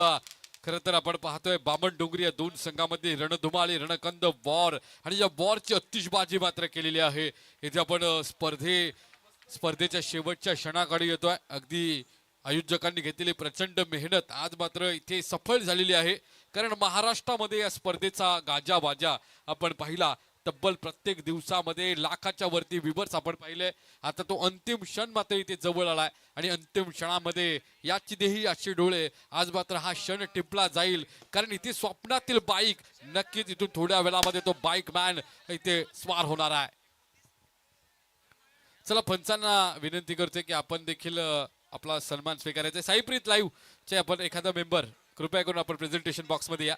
खरं तर आपण पाहतोय बामणडोंगरी या दोन संघामध्ये रणधुमाळी रणकंद वॉर आणि या वॉरची अतिशबाजी मात्र केलेली आहे. इथे आपण स्पर्धेच्या शेवटच्या क्षणाकडे येतोय. अगदी आयोजकांनी घेतलेली प्रचंड मेहनत आज मात्र इथे सफल झालेली आहे. कारण महाराष्ट्रामध्ये या स्पर्धेचा गाजावाजा आपण पाहिला. तब्बल प्रत्येक दिवसामध्ये लाखाच्या वरती व्ह्यूअर्स आपण पाहिले. आता तो अंतिम क्षण मात्र इथे जवळ आलाय आणि अंतिम क्षणामध्ये याची देही अशी डोळे आज मात्र हा क्षण टिपला जाईल. कारण इथे स्वप्नातील बाईक नक्कीच इथून थोड्या वेळामध्ये तो बाईक मॅन इथे स्वार होणार आहे. चला पंचांना विनंती करतोय की आपण देखील आपला सन्मान स्वीकारायचा. साईप्रीत लाईव्ह चे आपण एखादा मेंबर कृपया करून आपण प्रेझेंटेशन बॉक्स मध्ये या.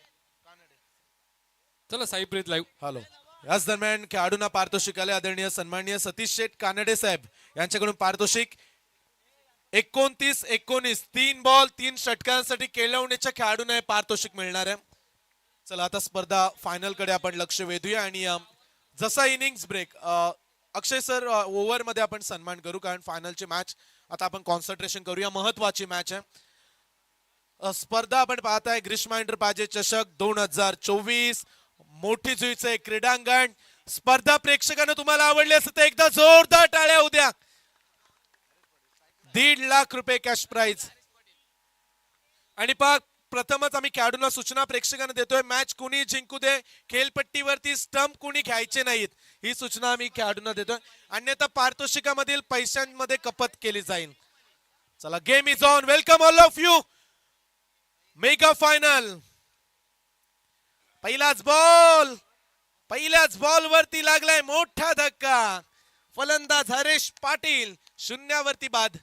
चला साईप्रीत लाईव्ह. हॅलो. याच दरम्यान खेळाडूंना पारितोषिक आले. आदरणीय सन्माननीय सतीश शेठ कानडे साहेब यांच्याकडून पारितोषिक 29-19 3 बॉल 3 षटकांसाठी केळवणीच्या खेळाडूंना पारितोषिक मिळणार आहे. चला आता स्पर्धा फायनल कडे आपण लक्ष वेधूया आणि जसा इनिंग्स ब्रेक अक्षय सर ओव्हर मध्ये आपण सन्मान करू कारण फायनलची मॅच आता आपण कॉन्सन्ट्रेशन करूया. महत्वाची मॅच आहे. स्पर्धा आपण पाहताय ग्रीष्मा इंटरपाजे चषक 2024 मोठी जुईचे क्रीडांगण. स्पर्धा प्रेक्षकांना तुम्हाला आवडली असेल तर एकदा जोरदार टाळ्या होऊ द्या. 1.5 लाख रुपये कॅश प्राइज. आणि प्रथमच आम्ही खेळाडूंना सूचना प्रेक्षकांना देतोय. मॅच कुणी जिंकू दे, खेळपट्टीवरती स्टंप कुणी घ्यायचे नाहीत ही सूचना आम्ही खेळाडूंना देतोय. अन्यथा पारितोषिकामधील पैशांमध्ये कपात केली जाईल. चला game is on. Welcome all of you. Mega final. पहिल्याच बॉल वरती लागलाय मोठा धक्का. फलंदाज हरेश पाटील शून्यावरती बाद.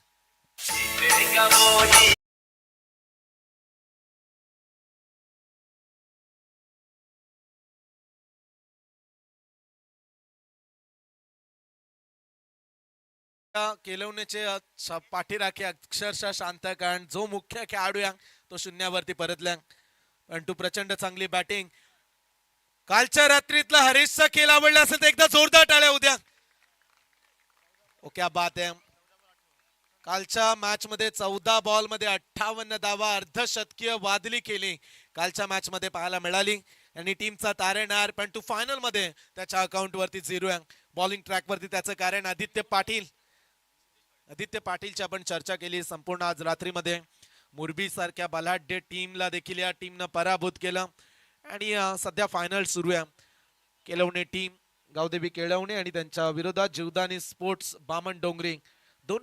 केलवण्याचे पाठीराखे अक्षरशः शांत कारण जो मुख्य खेळाडू तो शून्यावरती परतल्या. परंतु प्रचंड चांगली बॅटिंग. कालच्या रात्रीतला हरीशचा खेळ आवडला असेल तर एकदा जोरदार टाळ्या उद्या. ओके बात आहे. कालच्या मॅच मध्ये 14 बॉल मध्ये 58 धावा अर्धशतकीय वादली केली कालच्या मॅच मध्ये पाहायला मिळाली आणि टीमचा तारेणार. परंतु फायनल मध्ये त्याच्या अकाउंट वरती 0 बॉलिंग ट्रॅक वरती. त्याचं कारण आदित्य पाटीलची आपण चर्चा केली संपूर्ण आज रात्रीमध्ये. मुरबी सारख्या बलाढ्य टीमला देखील या टीमनं पराभूत केलं आणि सध्या फायनल सुरू आहे. केळवणे टीम गावदेवी केळवणे आणि त्यांच्या विरोधात जीवदानी स्पोर्ट्स बामणडोंगरी. 2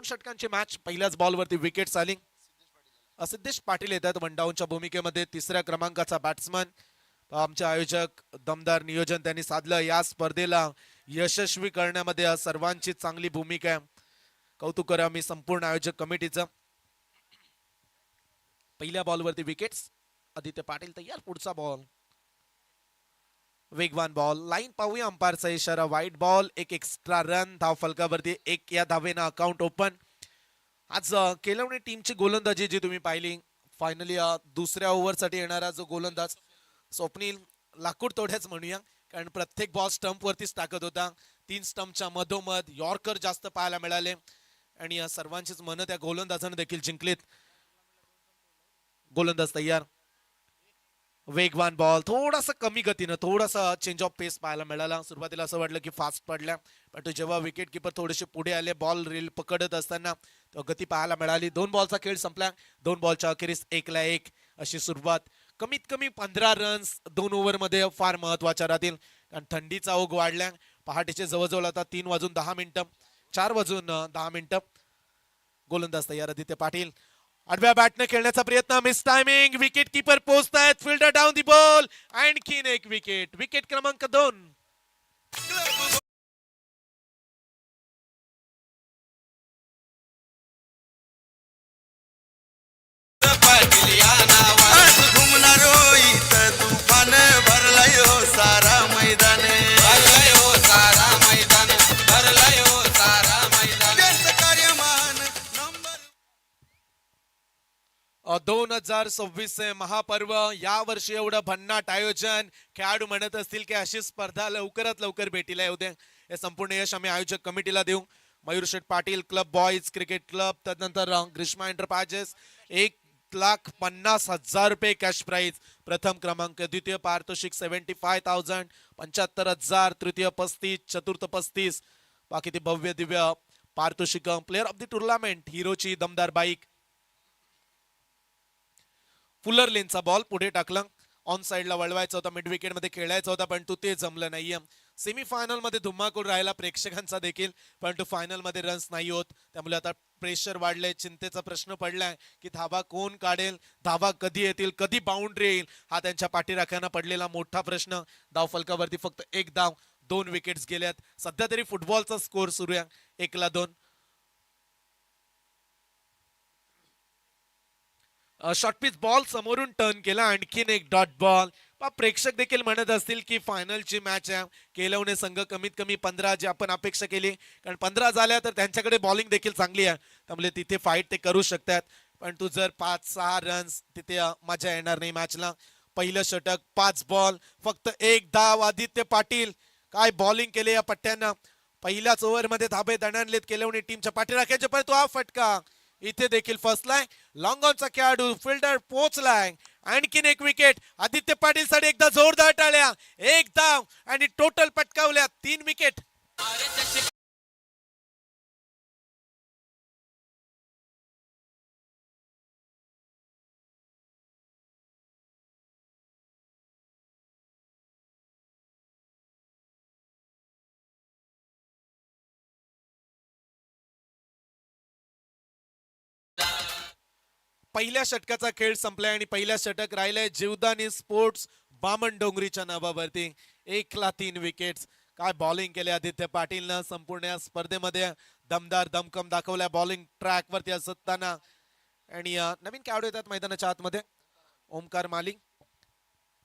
षटकांची मॅच. पहिल्याच बॉलवरती विकेट आली. सिद्धेश पाटील येतात वनडाऊनच्या भूमिकेमध्ये. 3ऱ्या क्रमांकाचा बॅट्समन. आमचे आयोजक दमदार नियोजन त्यांनी साधलं. या स्पर्धेला यशस्वी करण्यामध्ये सर्वांची चांगली भूमिका आहे. कौतुक करा मी संपूर्ण आयोजक कमिटीचं. पहिल्या बॉलवरती विकेट्स. आदित्य पाटील तयार. पुढचा बॉल वेगवान बॉल. लाईन पाहूया. अंपायरचा इशारा वाईट बॉल. एक एक्स्ट्रा रन धाव फलकावरती 1 या धावेनं अकाउंट ओपन. आज केळवणे टीमची गोलंदाजी जी तुम्ही पाहिली फायनली दुसऱ्या ओव्हरसाठी येणारा जो गोलंदाज स्वप्नील लाकूड तोड्याच म्हणूया कारण प्रत्येक बॉल स्टंप वरतीच टाकत होता. 3 स्टंपच्या मधोमध यॉर्कर जास्त पाहायला मिळाले आणि सर्वांचीच मनं त्या गोलंदाजाने देखील जिंकलीत. गोलंदाज तयार. वेगवान बॉल. थोडासा कमी गतीनं थोडासा चेंज ऑफ पेस पाहायला मिळाला. सुरुवातीला असं वाटलं की फास्ट पडल्या पण जेव्हा विकेट किपर थोडेसे पुढे आले बॉल रील पकडत असताना गती पाहायला मिळाली. 2 बॉलचा खेळ संपला. 2 बॉलच्या अखेरीस 1ला 1 अशी सुरुवात. कमीत कमी 15 रन्स 2 ओव्हर मध्ये फार महत्वाच्या राहतील कारण थंडीचा ओघ वाढल्या. पहाटेचे जवळजवळ आता 3 वाजून 10 मिनिटं 4 वाजून 10 मिनिटं. गोलंदाज तयार आदित्य पाटील. आडव्या बॅटने खेळण्याचा प्रयत्न. Miss timing. विकेट किपर पोहोचतायत. Fielder down the ball. आणखीन एक विकेट. विकेट क्रमांक 2. सारा मैदान 2026 महापर्व. या वर्षी एवढं भन्नाट आयोजन. खेळाडू म्हणत असतील की अशी स्पर्धा लवकरात लवकर भेटीला येऊ दे. हे संपूर्ण यश आम्ही आयोजक कमिटीला देऊ. Mayur Sheth Patil club boys cricket club, त्यानंतर ग्रीष्मा एंटरप्राइजेस 1,50,000 रुपये कॅश प्राइज प्रथम क्रमांक, द्वितीय पारितोषिक 75,000, 75,000, तृतीय 35, चतुर्थ 35. बाकी ते भव्य दिव्य पारितोषिक. प्लेअर ऑफ द टुर्नामेंट हिरोची दमदार बाईक. फुलर लेनचा बॉल पुढे टाकला, ऑन साइडला वळवायचा होता, मिड विकेट मध्ये खेळायचा होता, परंतु ते जमलं नाहीये. सेमीफायनल मध्ये धुमाकूळ राहिला प्रेक्षकांचा देखील, परंतु फायनल मध्ये रन्स नाही होत. त्यामुळे आता प्रेशर वाढलंय, चिंतेचा प्रश्न पडलाय की धावा कोण काढेल, धावा कधी येतील, कधी बाउंड्री येईल, हा त्यांच्या पाठीराख्यांना पडलेला मोठा प्रश्न. धाव फलकावरती फक्त एक धाव, 2 विकेट्स गेल्यात. सध्या तरी फुटबॉलचा स्कोर सुरू आहे 1-2. शॉर्ट पिच बॉल समोरून टर्न केला, आणखीन एक डॉट बॉल. प्रेक्षक देखील म्हणत असतील की फायनलची मॅच आहे, केलवणे संघ कमीत कमी 15 जी आपण अपेक्षा केली, कारण 15 झाल्या तर त्यांच्याकडे बॉलिंग देखील चांगली आहे, त्यामुळे तिथे फाईट ते करू शकतात. पण तू जर 5-6 रन्स तिथे मजा येणार नाही मॅचला. पहिलं षटक, 5 बॉल, फक्त एक धाव. आदित्य पाटील काय बॉलिंग केले या पट्ट्यांना. पहिल्याच ओव्हरमध्ये धाबे दणाणलेत केलवणे टीमच्या पाठीराख्याचे, पण तो हा फटका इथे देखील फसलाय. लॉंग ऑनचा खेळाडू फिल्डर पोहोचलाय. आणखीन एक विकेट आदित्य पाटील साठी, एकदा जोरदार टाळ्या. एक धाव आणि टोटल पटकावल्या 3 विकेट. पहिल्या षटकाचा खेळ संपलाय आणि पहिल्या षटक राहिलंय जीवदानी स्पोर्ट्स बामणडोंगरीच्या नावावरती. 1-3 विकेट्स. काय बॉलिंग केले आदित्य पाटीलनं. संपूर्ण या स्पर्धेमध्ये दमदार दमकम दाखवल्या बॉलिंग ट्रॅक वरती असताना. आणि नवीन खेळाडू येतात मैदानाच्या आतमध्ये. ओमकार माली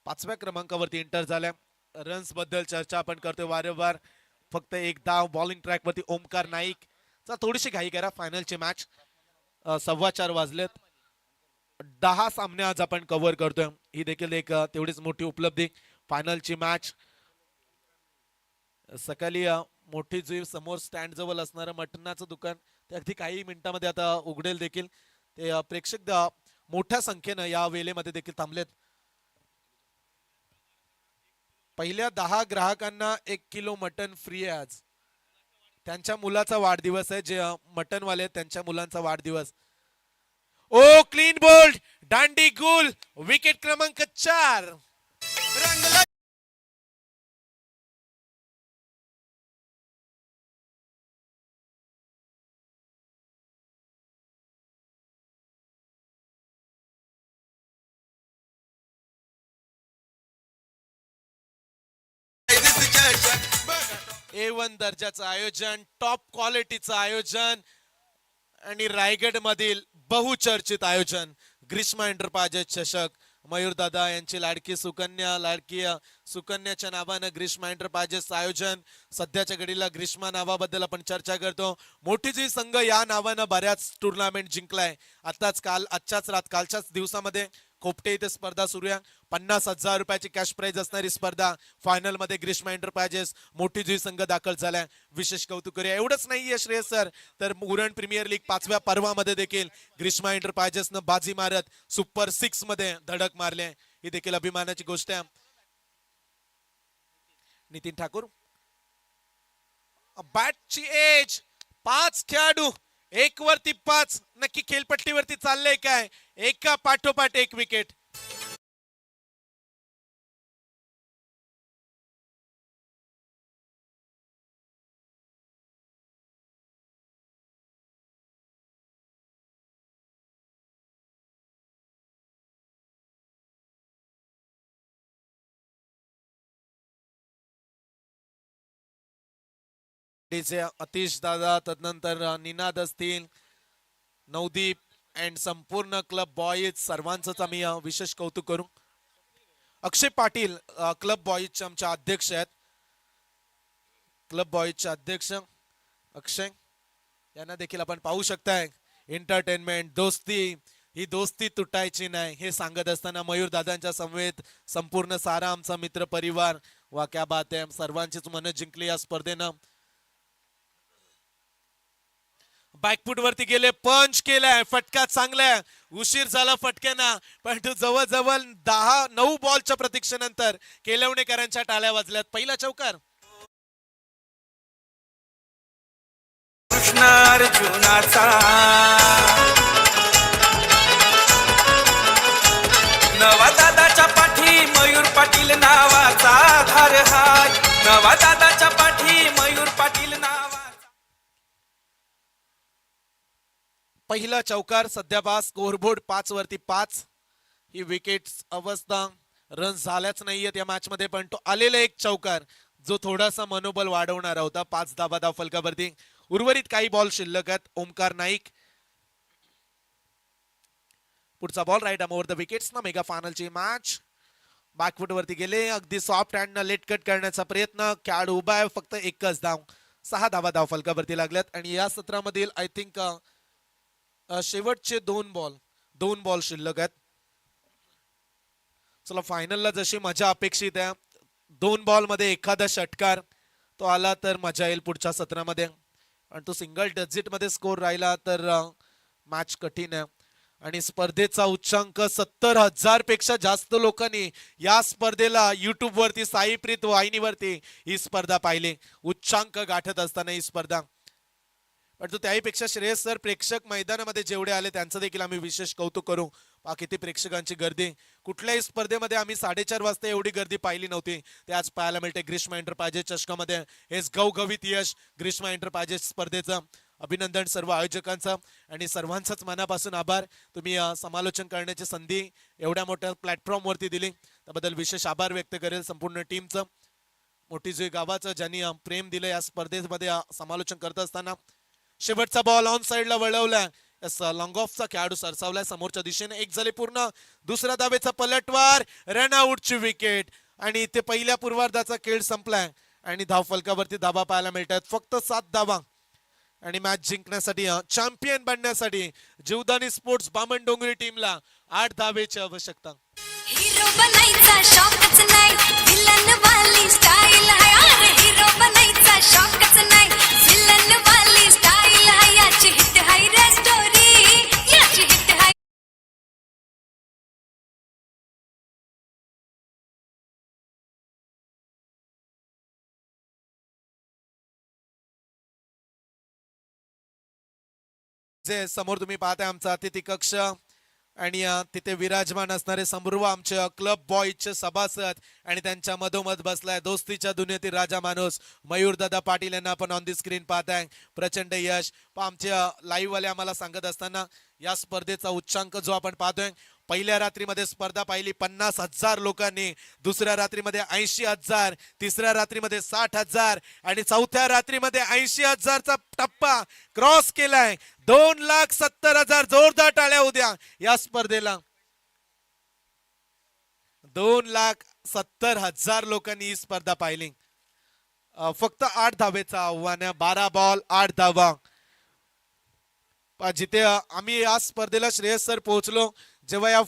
5व्या क्रमांकावरती एंटर झाल्या. रन्स बद्दल चर्चा आपण करतोय वारंवार. फक्त एक धाव बॉलिंग ट्रॅक वरती ओमकार नाईक. थोडीशी घाई करा, फायनलची मॅच 4:15 वाजलेत. 10 सामने आज आपण कव्हर करतोय, ही देखील एक तेवढीच मोठी उपलब्धी. फायनलची मॅच सकाळी मोठी जुई समोर स्टँड जवळ असणारं मटणाचं दुकान ते अगदी काही मिनिटांमध्ये आता उघडेल देखील. ते प्रेक्षक मोठ्या संख्येनं या वेळेमध्ये देखील थांबलेत. पहिल्या 10 ग्राहकांना 1 किलो मटण फ्री आहे आज. त्यांच्या मुलाचा वाढदिवस आहे, जे मटणवाले आहेत त्यांच्या मुलांचा वाढदिवस. ओ क्लीन बोल्ड, दांडी गुल, विकेट क्रमांक 4. रंगला A1 दर्जाचं आयोजन, टॉप क्वालिटीचं आयोजन आणि रायगड मधील बहुचर्चित आयोजन. ग्रीष्मा एंटरप्राइजेस चषक, मयूर दादा यांची लाडकी सुकन्याच्या नावानं ग्रीष्मा एंटरप्राइजेस आयोजन. सध्याच्या घडीला ग्रीष्मा नावाबद्दल आपण चर्चा करतो. मोठी जी संघ या नावानं बऱ्याच टुर्नामेंट जिंकलाय. कालच्याच दिवसामध्ये कोपटे इथे स्पर्धा सुरू आहे. 50,000 रुपयाची कॅश प्राइज असणारी स्पर्धा. फायनल मध्ये ग्रीष्मा एंटरप्राइजेस मोठी जी संघ दाखल झालाय. विशेष कौतुक करूया. एवढंच नाहीये श्रेयस सर, तर उरण प्रीमियर लीग 5व्या पर्वामध्ये देखील ग्रीष्मा एंटरप्राइजेसनं बाजी मारत सुपर 6 मध्ये धडक मारले. ही देखील अभिमानाची गोष्ट आहे. नितीन ठाकूर बॅटची एज, 5 खेळाडू 1 वरती 5. नक्की खेळपट्टीवरती चाललंय काय? एका पाठोपाठ एक विकेट. अतिश दादा, तदनंतर निनाद असतील, नवदीप अँड संपूर्ण क्लब बॉईज सर्वांचंच आम्ही विशेष कौतुक करू. अक्षय पाटील क्लब बॉईजचे आमचे अध्यक्ष आहेत. क्लब बॉईजचे अध्यक्ष अक्षय यांना देखील आपण पाहू शकताय. एंटरटेनमेंट, दोस्ती, ही दोस्ती तुटायची नाही हे सांगत असताना मयूर दादांच्या समवेत संपूर्ण सारा आमचा मित्र परिवार. वा क्या बात आहे. सर्वांचीच मनं जिंकली या स्पर्धेनं. बॅकफूट वरती गेले, पंच केलाय, फटका चांगलाय, उशीर झाला फटक्याना, पण तू जवळजवळ 9 बॉलच्या प्रतीक्षेनंतर केलवणेकरांच्या टाळ्या वाजल्यात. पहिला चौकार. कृष्ण अर्जुनाचा नवा दादाच्या पाठी मयूर पाटील नावाचा धार हाय. नवा दादाच्या पाठी मयूर पाटील नावाचा. पहिला चौकार. सध्या पास स्कोरबोर्ड 5 वरती 5. ही विकेट अवस्था रन झाल्याच नाहीयेत या मॅच मध्ये, पण तो आलेला एक चौकार जो थोडासा मनोबल वाढवणारा होता. 5 धावा फलकावरती. उर्वरित काही बॉल शिल्लक आहेत. ओमकार नाईक पुढचा ball right over the wickets ना मेगा फायनलची मॅच. बॅकफूट वरती गेले, अगदी सॉफ्ट हँड न लेट कट करण्याचा प्रयत्न. खेळाडू उभा आहे, फक्त एकच धाव. 6 धावा फलकावरती लागल्यात आणि या सत्रामधील आय थिंक शेवटचे 2 बॉल शिल्लक आहेत. चला फायनलला जशी मजा अपेक्षित आहे, 2 बॉल मध्ये एखादा षटकार तो आला तर मजा येईल पुढच्या सत्रामध्ये. आणि तो सिंगल डिजिट मध्ये स्कोर राहिला तर मॅच कठीण आहे. आणि स्पर्धेचा उच्चांक 70,000 पेक्षा जास्त लोकांनी या स्पर्धेला युट्यूब वरती साईप्रीत वाहिनीवरती ही स्पर्धा पाहिली. उच्चांक गाठत असताना ही स्पर्धा, पण तो त्याहीपेक्षा श्रेयस सर प्रेक्षक मैदानामध्ये जेवढे आले त्यांचं देखील आम्ही विशेष कौतुक करू. किती प्रेक्षकांची गर्दी. कुठल्याही स्पर्धेमध्ये आम्ही 4:30 वाजता एवढी गर्दी पाहिली नव्हती. ते आज पाहायला मिळते. ग्रीष्मा एंटरप्राइजेस चषकामध्ये हेच गवगवीत यश ग्रीष्मा एंटरप्राइजेस स्पर्धेचं. अभिनंदन सर्व आयोजकांचं आणि सर्वांचाच मनापासून आभार. तुम्ही समालोचन करण्याची संधी एवढ्या मोठ्या प्लॅटफॉर्म वरती दिली त्याबद्दल विशेष आभार व्यक्त करेल संपूर्ण टीमचं. मोठी जे गावाचं ज्यांनी प्रेम दिलं या स्पर्धेमध्ये समालोचन करत असताना. शेवटचा बॉल ऑन साइडला वळवला. लॉंग ऑफचा खेळाडू सरसावलाय समोरच्या दिशेने. 1 झाले पूर्ण. दुसऱ्या धावेचा पलटवार, रन आउटची विकेट आणि इथे पहिल्या पूर्वार्धाचा खेळ संपलाय आणि धाव फलकावरती धावा पाहायला मिळतात. फक्त 7 धावा आणि मॅच जिंकण्यासाठी चॅम्पियन बनण्यासाठी जीवदानी स्पोर्ट्स बामणडोंगरी टीमला 8 धावेची आवश्यकता. हिरो बनायचा शौकच नाही, विलन वाली स्टाईल आहे. अरे हिरो बनायचा शौकच नाही, विलन वाली स्टाईल आहे. याची हिट हाय रे स्टोरी, याची हिट हाय. जे समोर तुम्ही पाहताय आमचा अतिथी कक्ष आणि तिथे विराजमान असणारे समृद्ध आमचे क्लब बॉयचे सभासद आणि त्यांच्या मधोमध बसलाय दोस्तीच्या दुनियेतील राजा माणूस मयूर दादा पाटील यांना आपण ऑन दी स्क्रीन पाहताय. प्रचंड यश. आमचे लाईव्ह वाले आम्हाला सांगत असताना या स्पर्धेचा उच्चांक जो आपण पाहतोय, पहिल्या रात्रीमध्ये स्पर्धा पाहिली 50,000 लोकांनी, दुसऱ्या रात्रीमध्ये 80,000, तिसऱ्या रात्रीमध्ये 60,000 आणि चौथ्या रात्रीमध्ये 80,000चा टप्पा क्रॉस केलाय. 2,70,000 जोरदार टाळ्या उद्या या स्पर्धेला. 2,70,000 लोकांनी ही स्पर्धा पाहिली. फक्त 8 धावेचं आव्हान आहे. 12 बॉल 8 धावा. जिथे आम्ही या स्पर्धेला श्रेयस सर पोहोचलो जेव्हा या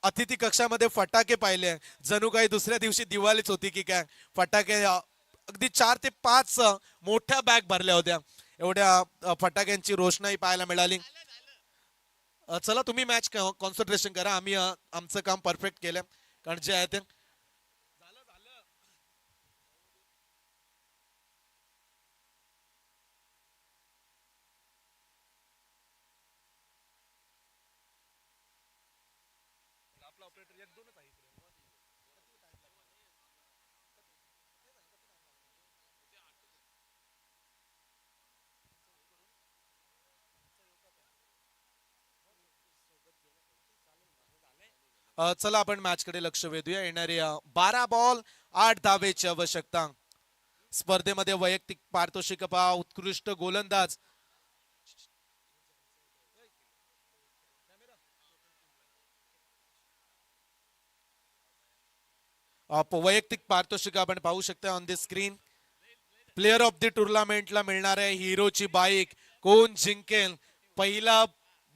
अतिथी कक्षामध्ये फटाके पाहिले, जणू काही दुसऱ्या दिवशी दिवाळीच होती की काय. फटाके अगदी 4 ते 5 मोठ्या बॅग भरल्या होत्या. एवढ्या फटाक्यांची रोषणाई पाहायला मिळाली. चला तुम्ही मॅच कॉन्सन्ट्रेशन करा. आम्ही आमचं काम परफेक्ट केलं कारण जे आहे ते चला आपण मॅच कडे लक्ष वेधूया. येणारे 12 बॉल 8 धावेची आवश्यकता. स्पर्धेमध्ये वैयक्तिक पारितोषिक पहा. उत्कृष्ट गोलंदाज वैयक्तिक पारितोषिक आपण पाहू शकता on the screen. Player of the टुर्नामेंटला मिळणार आहे हिरोची बाईक. कोण जिंकेल, पहिला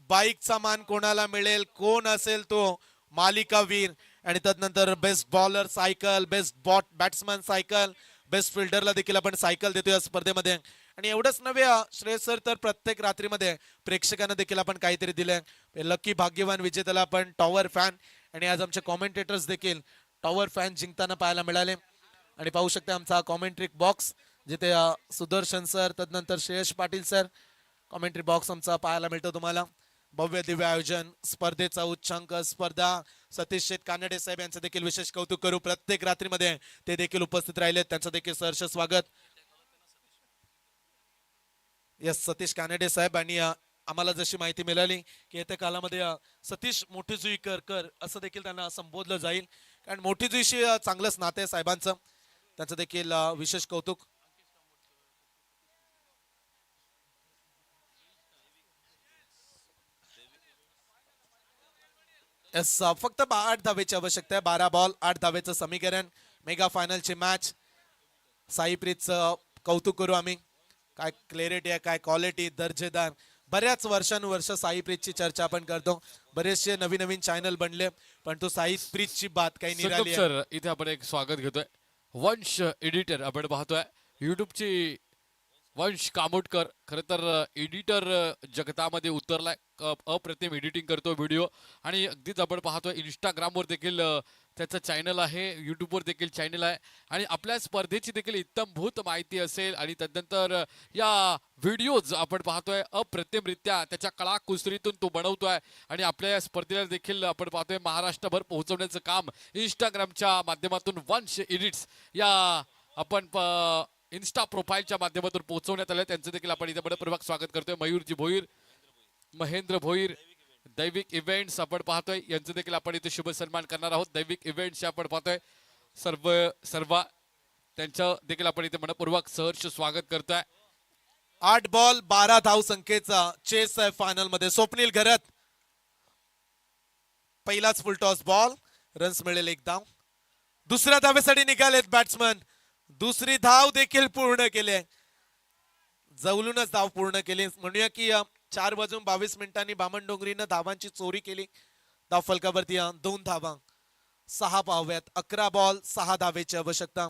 बाईकचा मान कोणाला मिळेल, कोण असेल तो मालिकावीर. आणि त्यानंतर best bowler cycle, best batsman cycle, best फिल्डरला देखील आपण सायकल देतो या स्पर्धेमध्ये. आणि एवढंच नव्हे श्रेयस सर, तर प्रत्येक रात्रीमध्ये प्रेक्षकांना देखील आपण काहीतरी दिलंय. लकी भाग्यवान विजेत्याला आपण टॉवर फॅन, आणि आज आमचे कॉमेंटेटर्स देखील टॉवर फॅन जिंकताना पाहायला मिळाले. आणि पाहू शकता आमचा कॉमेंट्री बॉक्स, जिथे सुदर्शन सर, तदनंतर Shreyash Patil sir, commentary box आमचा पाहायला मिळतो तुम्हाला. भव्य दिव्य आयोजन, स्पर्धेचा उच्चांक स्पर्धा, सतीश शेठ कानडे साहेब यांचं देखील विशेष कौतुक करू. प्रत्येक रात्रीमध्ये ते देखील उपस्थित राहिले, त्यांचं देखील सहर्ष स्वागत. यस, सतीश कानडे साहेब. आणि आम्हाला जशी माहिती मिळाली की येत्या काळामध्ये सतीश मोठीजुईकर असं देखील त्यांना संबोधलं जाईल, कारण मोठीजुईशी चांगलंच नातं आहे साहेबांचं. त्यांचं देखील विशेष कौतुक. यस, फक्त 8 धावेची आवश्यकता आहे. 12 बॉल 8 धावेचं समीकरण. मेगा फायनलची मॅच. साईप्रीतचं कौतुक करू आम्ही. काय क्लॅरिटी आहे, काय क्वालिटी, दर्जेदार. बऱ्याच वर्षानुवर्ष साईप्रीतची चर्चा आपण करतो, बरेचसे नवीन नवीन चॅनल बनले, पण तो साईप्रीतची बात काही निराली आहे. सर, इथे आपण एक स्वागत घेतोय. वंश एडिटर आपण पाहतोय युट्यूबची. वंश कामोटकर खरं तर एडिटर जगतामध्ये उतरलाय. अप्रतिम एडिटिंग करतो व्हिडिओ, आणि अगदीच आपण पाहतोय इंस्टाग्रामवर देखील त्याचं चॅनल आहे, युट्यूबवर देखील चॅनल आहे. आणि आपल्या स्पर्धेची देखील इत्तमभूत माहिती असेल, आणि त्यानंतर या व्हिडिओज आपण पाहतोय अप्रतिमरित्या त्याच्या कलाकुसरीतून तो बनवतोय. आणि आपल्या या स्पर्धेला देखील आपण पाहतोय महाराष्ट्रभर पोहोचवण्याचं काम इंस्टाग्रामच्या माध्यमातून वंश एडिट्स या आपण इन्स्टा प्रोफाईलच्या माध्यमातून पोहोचवण्यात आलं. त्यांचं देखील आपण इथे मनपूर्वक स्वागत करतोय. मयूरजी भोईर, महेंद्र भोईर, दैविक इव्हेंट्स आपण पाहतोय, यांचं देखील आपण इथे शुभ सन्मान करणार आहोत. दैविक इव्हेंट्स आपण पाहतोय सर्व त्यांचं देखील आपण इथे मनपूर्वक सहर्ष स्वागत करतोय. 8 बॉल 12 धाव संख्येचा चेस आहे फायनल मध्ये. स्वप्नील घरत पहिलाच फुल टॉस बॉल, रन्स मिळेल 1 धाव. दुसऱ्या धावेसाठी निघालेत बॅट्समन. दुसरी धाव देखील पूर्ण केली, जवळूनच धाव पूर्ण केली. म्हणूया की 4 वाजून 22 मिनिटांनी बामणडोंगरीनं धावांची चोरी केली. धाव फलकावरती 2 धावा, 6 पाहाव्यात. 11 बॉल 6 धावेची आवश्यकता.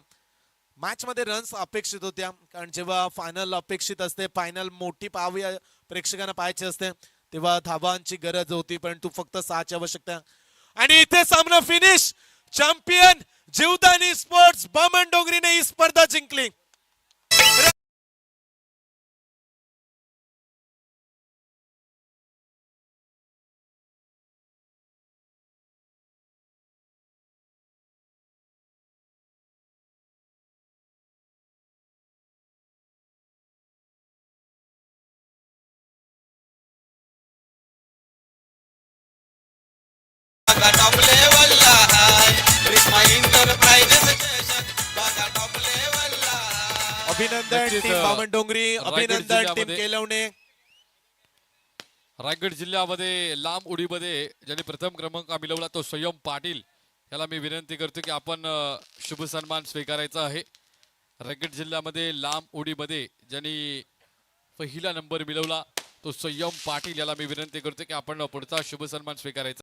मॅच मध्ये रन्स अपेक्षित होत्या, कारण जेव्हा फायनल अपेक्षित असते, फायनल मोठी पाहावी प्रेक्षकांना पाहायची असते, तेव्हा धावांची गरज होती, परंतु फक्त 6ची आवश्यकता. आणि इथे सामना फिनिश. चॅम्पियन जीवदानी स्पोर्ट्स बामणडोंगरीने ही स्पर्धा जिंकली. टॉप लेवलला हाय प्रिस्मा एंटरप्राइजेस स्टेशन बघा टॉप लेवलला. अभिनंदन नक्कीच, टीम बामणडोंगरी, रायगड अभिनंदन टीम जिल्ह्यामध्ये- केलवणे. रायगड जिल्ह्यामध्ये लांब उडीमध्ये ज्यांनी प्रथम क्रमांक मिळवला तो संयम पाटील, याला मी विनंती करतो की आपण शुभ सन्मान स्वीकारायचा आहे. रायगड जिल्ह्यामध्ये लांब उडीमध्ये ज्यांनी पहिला नंबर मिळवला तो संयम पाटील, याला मी विनंती करतो की आपण पुढचा शुभ सन्मान स्वीकारायचा.